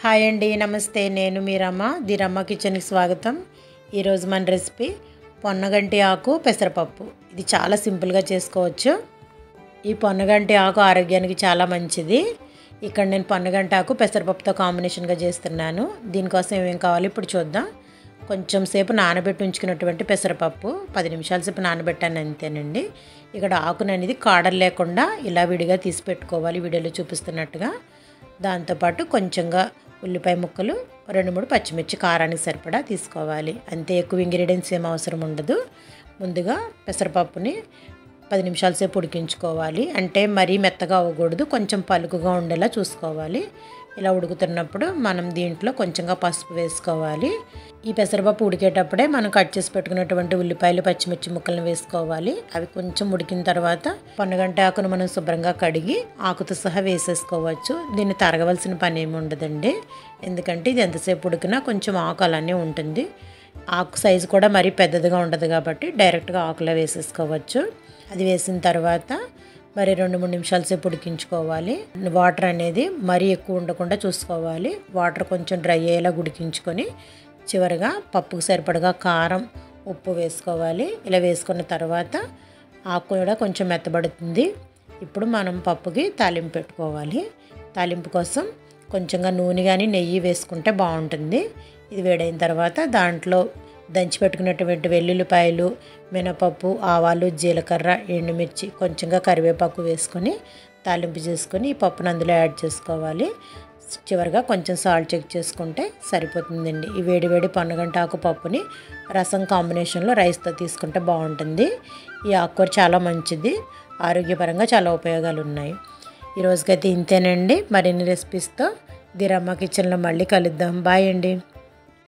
Hi అండి, నమస్తే. నేను మీ రమ, ది రమ కిచెన్కి స్వాగతం. ఈరోజు మన రెసిపీ పొన్నగంటి ఆకు పెసరపప్పు. ఇది చాలా సింపుల్గా చేసుకోవచ్చు. ఈ పొన్నగంటి ఆకు ఆరోగ్యానికి చాలా మంచిది. ఇక్కడ నేను పొన్నగంటి ఆకు పెసరపప్పుతో కాంబినేషన్గా చేస్తున్నాను. దీనికోసం ఏమేమి కావాలి ఇప్పుడు చూద్దాం. కొంచెం సేపు నానబెట్టి ఉంచుకున్నటువంటి పెసరపప్పు 10 నిమిషాల సేపు నానబెట్టాను, అంతేనండి. ఇక్కడ ఆకును అనేది కాడలు లేకుండా ఇలా విడిగా తీసి పెట్టుకోవాలి, వీడియోలో చూపిస్తున్నట్టుగా. దాంతోపాటు కొంచెంగా ఉల్లిపాయ ముక్కలు, 2-3 పచ్చిమిర్చి కారానికి సరిపడా తీసుకోవాలి. అంతే, ఎక్కువ ఇంగ్రీడియంట్స్ ఏం అవసరం ఉండదు. ముందుగా పెసరపప్పుని 10 నిమిషాల సేపు ఉడికించుకోవాలి. అంటే మరీ మెత్తగా అవ్వకూడదు, కొంచెం పలుకుగా ఉండేలా చూసుకోవాలి. ఇలా ఉడుకుతున్నప్పుడు మనం దీంట్లో కొంచెంగా పసుపు వేసుకోవాలి. ఈ పెసరపప్పు ఉడికేటప్పుడే మనం కట్ చేసి పెట్టుకున్నటువంటి ఉల్లిపాయలు, పచ్చిమిర్చి ముక్కలను వేసుకోవాలి. అవి కొంచెం ఉడికిన తర్వాత పొన్నగంటి ఆకును మనం శుభ్రంగా కడిగి ఆకుతో సహా వేసేసుకోవచ్చు. దీన్ని తరగవలసిన పని ఏమి ఉండదండి, ఎందుకంటే ఇది ఎంతసేపు ఉడికినా కొంచెం ఆకు అలానే ఉంటుంది. ఆకు సైజు కూడా మరీ పెద్దదిగా ఉండదు కాబట్టి డైరెక్ట్గా ఆకులో వేసేసుకోవచ్చు. అది వేసిన తర్వాత మరి 2-3 నిమిషాల సేపు ఉడికించుకోవాలి. వాటర్ అనేది మరీ ఎక్కువ ఉండకుండా చూసుకోవాలి. వాటర్ కొంచెం డ్రై అయ్యేలా ఉడికించుకొని చివరిగా పప్పుకు సరిపడగా కారం, ఉప్పు వేసుకోవాలి. ఇలా వేసుకున్న తర్వాత ఆకు కూడా కొంచెం మెత్తబడుతుంది. ఇప్పుడు మనం పప్పుకి తాలింపు పెట్టుకోవాలి. తాలింపు కోసం కొంచెంగా నూనె కానీ నెయ్యి వేసుకుంటే బాగుంటుంది. ఇది వేడైన తర్వాత దాంట్లో దంచి పెట్టుకున్నటువంటి వెల్లుల్లిపాయలు, మినపప్పు, ఆవాలు, జీలకర్ర, ఎండుమిర్చి, కొంచెంగా కరివేపాకు వేసుకొని తాలింపు చేసుకొని ఈ పప్పును అందులో యాడ్ చేసుకోవాలి. చివరిగా కొంచెం సాల్ట్ చెక్ చేసుకుంటే సరిపోతుందండి. ఈ వేడివేడి పొన్నగంటి ఆకు పప్పుని రసం కాంబినేషన్లో రైస్తో తీసుకుంటే బాగుంటుంది. ఈ ఆకుకూర చాలా మంచిది, ఆరోగ్యపరంగా చాలా ఉపయోగాలు ఉన్నాయి. ఈరోజుకైతే ఇంతేనండి. మరిన్ని రెసిపీస్తో ది రమ కిచెన్లో మళ్ళీ కలుద్దాం. బాయ్ అండి.